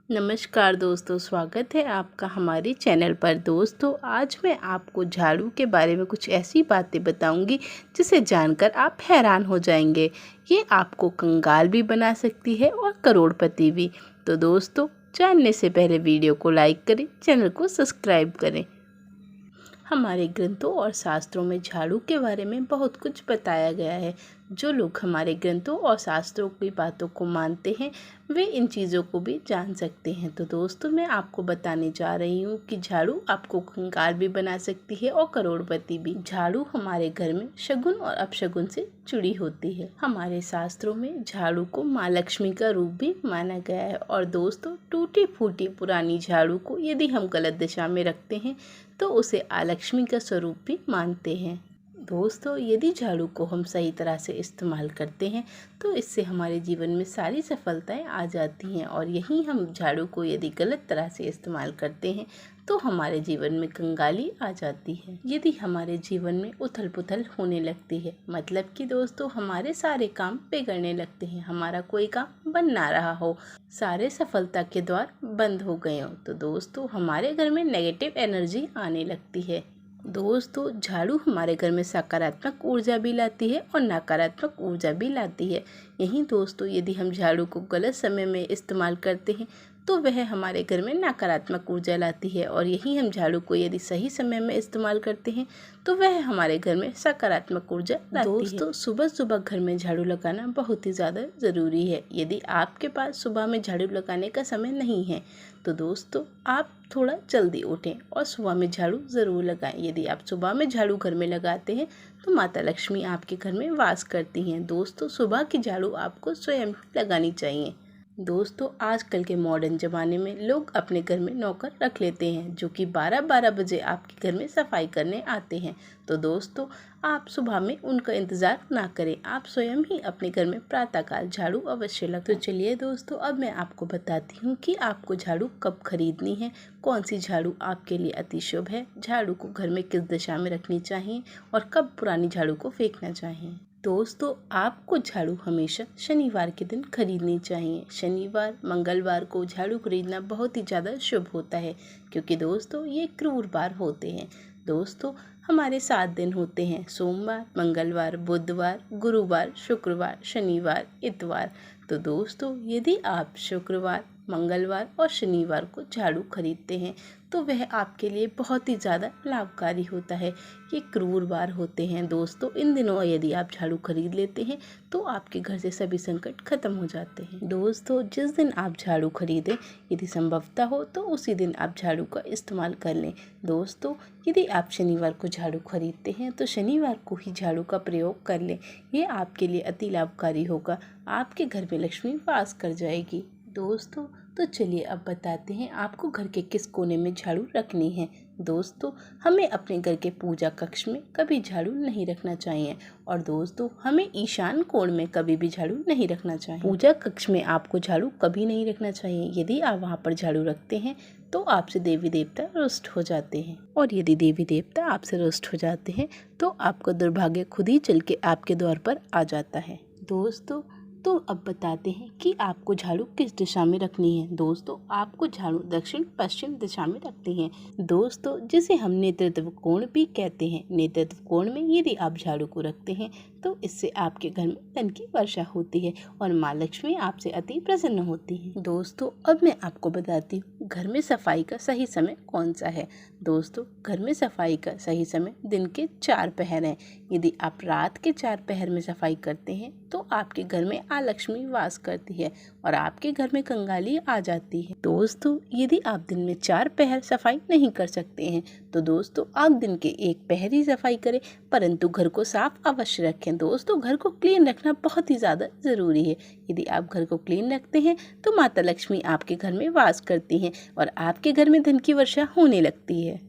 नमस्कार दोस्तों, स्वागत है आपका हमारे चैनल पर। दोस्तों, आज मैं आपको झाड़ू के बारे में कुछ ऐसी बातें बताऊंगी जिसे जानकर आप हैरान हो जाएंगे। ये आपको कंगाल भी बना सकती है और करोड़पति भी। तो दोस्तों, जानने से पहले वीडियो को लाइक करें, चैनल को सब्सक्राइब करें। हमारे ग्रंथों और शास्त्रों में झाड़ू के बारे में बहुत कुछ बताया गया है। जो लोग हमारे ग्रंथों और शास्त्रों की बातों को मानते हैं वे इन चीज़ों को भी जान सकते हैं। तो दोस्तों, मैं आपको बताने जा रही हूँ कि झाड़ू आपको कंगाल भी बना सकती है और करोड़पति भी। झाड़ू हमारे घर में शगुन और अपशगुन से जुड़ी होती है। हमारे शास्त्रों में झाड़ू को माँ लक्ष्मी का रूप भी माना गया है। और दोस्तों, टूटी फूटी पुरानी झाड़ू को यदि हम गलत दिशा में रखते हैं तो उसे अलक्ष्मी का स्वरूप भी मानते हैं। दोस्तों, यदि झाड़ू को हम सही तरह से इस्तेमाल करते हैं तो इससे हमारे जीवन में सारी सफलताएं आ जाती हैं। और यहीं हम झाड़ू को यदि गलत तरह से इस्तेमाल करते हैं तो हमारे जीवन में कंगाली आ जाती है। यदि हमारे जीवन में उथल पुथल होने लगती है, मतलब कि दोस्तों हमारे सारे काम बिगड़ने लगते हैं, हमारा कोई काम बन ना रहा हो, सारे सफलता के द्वार बंद हो गए हों, तो दोस्तों हमारे घर में नेगेटिव एनर्जी आने लगती है। दोस्तों, झाड़ू हमारे घर में सकारात्मक ऊर्जा भी लाती है और नकारात्मक ऊर्जा भी लाती है। यहीं दोस्तों, यदि हम झाड़ू को गलत समय में इस्तेमाल करते हैं तो वह हमारे घर में नकारात्मक ऊर्जा लाती है। और यहीं हम झाड़ू को यदि सही समय में इस्तेमाल करते हैं तो वह हमारे घर में सकारात्मक ऊर्जा लाती है। दोस्तों, सुबह सुबह घर में झाड़ू लगाना बहुत ही ज़्यादा ज़रूरी है। यदि आपके पास सुबह में झाड़ू लगाने का समय नहीं है तो दोस्तों आप थोड़ा जल्दी उठें और सुबह में झाड़ू ज़रूर लगाएं। यदि आप सुबह में झाड़ू घर में लगाते हैं तो माता लक्ष्मी आपके घर में वास करती हैं। दोस्तों, सुबह की झाड़ू आपको स्वयं लगानी चाहिए। दोस्तों, आजकल के मॉडर्न ज़माने में लोग अपने घर में नौकर रख लेते हैं जो कि 12-12 बजे आपके घर में सफाई करने आते हैं। तो दोस्तों, आप सुबह में उनका इंतज़ार ना करें, आप स्वयं ही अपने घर में प्रातःकाल झाड़ू अवश्य लगाएं। तो चलिए दोस्तों, अब मैं आपको बताती हूँ कि आपको झाड़ू कब खरीदनी है, कौन सी झाड़ू आपके लिए अति शुभ है, झाड़ू को घर में किस दिशा में रखनी चाहिए और कब पुरानी झाड़ू को फेंकना चाहिए। दोस्तों, आपको झाड़ू हमेशा शनिवार के दिन खरीदनी चाहिए। शनिवार मंगलवार को झाड़ू खरीदना बहुत ही ज़्यादा शुभ होता है क्योंकि दोस्तों ये क्रूर बार होते हैं। दोस्तों, हमारे 7 दिन होते हैं: सोमवार, मंगलवार, बुधवार, गुरुवार, शुक्रवार, शनिवार, इतवार। तो दोस्तों, यदि आप शुक्रवार, मंगलवार और शनिवार को झाड़ू खरीदते हैं तो वह आपके लिए बहुत ही ज़्यादा लाभकारी होता है। ये क्रूर बार होते हैं दोस्तों, इन दिनों यदि आप झाड़ू खरीद लेते हैं तो आपके घर से सभी संकट खत्म हो जाते हैं। दोस्तों, जिस दिन आप झाड़ू खरीदें यदि संभवतः हो तो उसी दिन आप झाड़ू का इस्तेमाल कर लें। दोस्तों, यदि आप शनिवार को झाड़ू खरीदते हैं तो शनिवार को ही झाड़ू का प्रयोग कर लें। ये आपके लिए अति लाभकारी होगा, आपके घर में लक्ष्मी वास कर जाएगी। दोस्तों, तो चलिए अब बताते हैं आपको घर के किस कोने में झाड़ू रखनी है। दोस्तों, हमें अपने घर के पूजा कक्ष में कभी झाड़ू नहीं रखना चाहिए और दोस्तों हमें ईशान कोण में कभी भी झाड़ू नहीं रखना चाहिए। पूजा कक्ष में आपको झाड़ू कभी नहीं रखना चाहिए। यदि आप वहां पर झाड़ू रखते हैं तो आपसे देवी देवता रुष्ट हो जाते हैं और यदि देवी देवता आपसे रुष्ट हो जाते हैं तो आपका दुर्भाग्य खुद ही चल के आपके द्वार पर आ जाता है। दोस्तों, तो अब बताते हैं कि आपको झाड़ू किस दिशा में रखनी है। दोस्तों, आपको झाड़ू दक्षिण पश्चिम दिशा में रखनी है। दोस्तों, जिसे हम नेतृत्व कोण भी कहते हैं। नेतृत्व कोण में यदि आप झाड़ू को रखते हैं तो इससे आपके घर में धन की वर्षा होती है और माँ लक्ष्मी आपसे अति प्रसन्न होती है। दोस्तों, अब मैं आपको बताती हूँ घर में सफाई का सही समय कौन सा है। दोस्तों, घर में सफाई का सही समय दिन के 4 पहर हैं। यदि आप रात के 4 पहर में सफाई करते हैं तो आपके घर में लक्ष्मी वास करती है और आपके घर में कंगाली आ जाती है। दोस्तों, यदि आप दिन में 4 पहर सफाई नहीं कर सकते हैं तो दोस्तों आप दिन के 1 पहर ही सफाई करें, परंतु घर को साफ अवश्य रखें। दोस्तों, घर को क्लीन रखना बहुत ही ज़्यादा ज़रूरी है। यदि आप घर को क्लीन रखते हैं तो माता लक्ष्मी आपके घर में वास करती हैं और आपके घर में धन की वर्षा होने लगती है।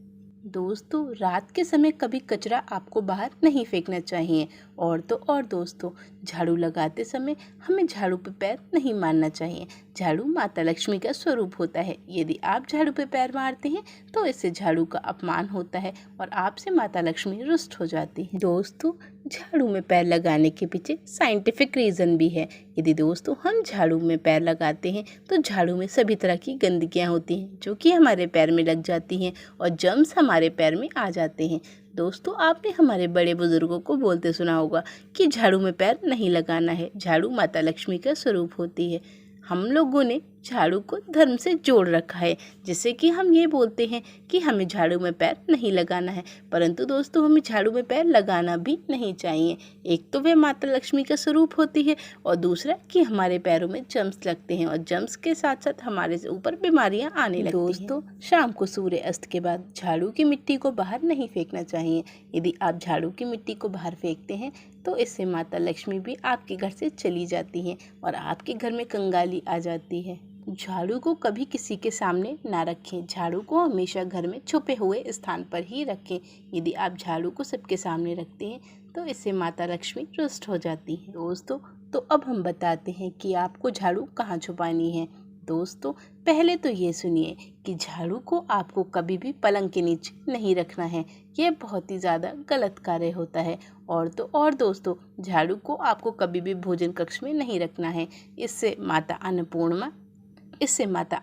दोस्तों, रात के समय कभी कचरा आपको बाहर नहीं फेंकना चाहिए। और तो और दोस्तों, झाड़ू लगाते समय हमें झाड़ू पे पैर नहीं मारना चाहिए। झाड़ू माता लक्ष्मी का स्वरूप होता है। यदि आप झाड़ू पे पैर मारते हैं तो इससे झाड़ू का अपमान होता है और आपसे माता लक्ष्मी रुष्ट हो जाती है। दोस्तों, झाड़ू में पैर लगाने के पीछे साइंटिफिक रीज़न भी है। यदि दोस्तों हम झाड़ू में पैर लगाते हैं तो झाड़ू में सभी तरह की गंदगियाँ होती हैं जो कि हमारे पैर में लग जाती हैं और जर्म्स हमारे पैर में आ जाते हैं। दोस्तों, आपने हमारे बड़े बुजुर्गों को बोलते सुना होगा कि झाड़ू में पैर नहीं लगाना है, झाड़ू माता लक्ष्मी का स्वरूप होती है। हम लोगों ने झाड़ू को धर्म से जोड़ रखा है, जिससे कि हम ये बोलते हैं कि हमें झाड़ू में पैर नहीं लगाना है, परंतु दोस्तों हमें झाड़ू में पैर लगाना भी नहीं चाहिए। एक तो वह माता लक्ष्मी का स्वरूप होती है और दूसरा कि हमारे पैरों में जर्म्स लगते हैं और जर्म्स के साथ साथ हमारे ऊपर बीमारियां आने लगती हैं। दोस्तों, शाम को सूर्य अस्त के बाद झाड़ू की मिट्टी को बाहर नहीं फेंकना चाहिए। यदि आप झाड़ू की मिट्टी को बाहर फेंकते हैं तो इससे माता लक्ष्मी भी आपके घर से चली जाती हैं और आपके घर में कंगाली आ जाती है। झाड़ू को कभी किसी के सामने ना रखें। झाड़ू को हमेशा घर में छुपे हुए स्थान पर ही रखें। यदि आप झाड़ू को सबके सामने रखते हैं तो इससे माता लक्ष्मी रुष्ट हो जाती है। दोस्तों, तो अब हम बताते हैं कि आपको झाड़ू कहाँ छुपानी है। दोस्तों, पहले तो ये सुनिए कि झाड़ू को आपको कभी भी पलंग के नीचे नहीं रखना है। यह बहुत ही ज़्यादा गलत कार्य होता है। और दोस्तों, झाड़ू को आपको कभी भी भोजन कक्ष में नहीं रखना है। इससे माता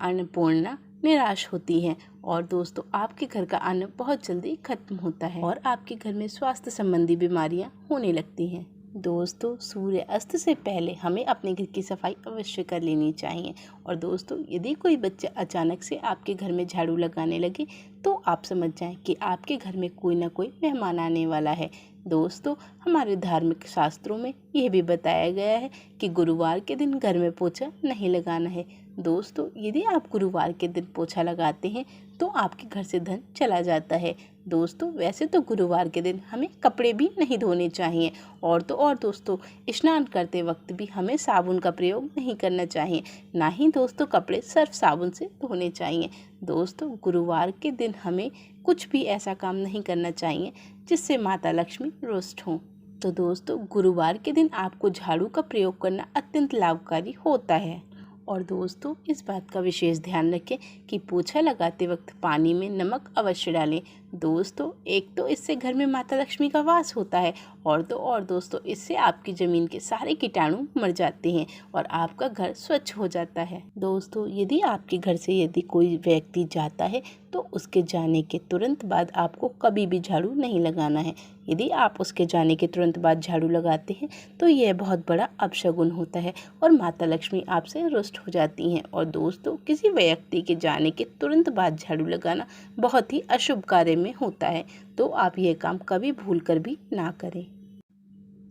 अन्नपूर्णा निराश होती है और दोस्तों आपके घर का अन्न बहुत जल्दी खत्म होता है और आपके घर में स्वास्थ्य संबंधी बीमारियां होने लगती हैं। दोस्तों, सूर्य अस्त से पहले हमें अपने घर की सफाई अवश्य कर लेनी चाहिए। और दोस्तों, यदि कोई बच्चा अचानक से आपके घर में झाड़ू लगाने लगे तो आप समझ जाएं कि आपके घर में कोई ना कोई मेहमान आने वाला है। दोस्तों, हमारे धार्मिक शास्त्रों में यह भी बताया गया है कि गुरुवार के दिन घर में पोछा नहीं लगाना है। दोस्तों, यदि आप गुरुवार के दिन पोछा लगाते हैं तो आपके घर से धन चला जाता है। दोस्तों, वैसे तो गुरुवार के दिन हमें कपड़े भी नहीं धोने चाहिए और दोस्तों स्नान करते वक्त भी हमें साबुन का प्रयोग नहीं करना चाहिए। ना ही दोस्तों कपड़े सर्फ साबुन से धोने चाहिए। दोस्तों, गुरुवार के दिन हमें कुछ भी ऐसा काम नहीं करना चाहिए जिससे माता लक्ष्मी रुष्ट हों। तो दोस्तों, गुरुवार के दिन आपको झाड़ू का प्रयोग करना अत्यंत लाभकारी होता है। और दोस्तों, इस बात का विशेष ध्यान रखें कि पोछा लगाते वक्त पानी में नमक अवश्य डालें। दोस्तों, एक तो इससे घर में माता लक्ष्मी का वास होता है और दोस्तों इससे आपकी ज़मीन के सारे कीटाणु मर जाते हैं और आपका घर स्वच्छ हो जाता है। दोस्तों, यदि आपके घर से यदि कोई व्यक्ति जाता है तो उसके जाने के तुरंत बाद आपको कभी भी झाड़ू नहीं लगाना है। यदि आप उसके जाने के तुरंत बाद झाड़ू लगाते हैं तो यह बहुत बड़ा अपशगुन होता है और माता लक्ष्मी आपसे रुष्ट हो जाती हैं। और दोस्तों, किसी व्यक्ति के जाने के तुरंत बाद झाड़ू लगाना बहुत ही अशुभ कार्य में होता है, तो आप यह काम कभी भूलकर भी ना करें।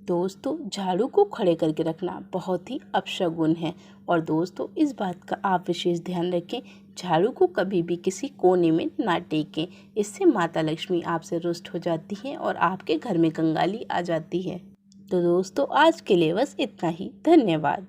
दोस्तों, झाड़ू को खड़े करके रखना बहुत ही अपशगुन है और दोस्तों इस बात का आप विशेष ध्यान रखें, झाड़ू को कभी भी किसी कोने में ना टेकें। इससे माता लक्ष्मी आपसे रुष्ट हो जाती हैं और आपके घर में कंगाली आ जाती है। तो दोस्तों, आज के लिए बस इतना ही। धन्यवाद।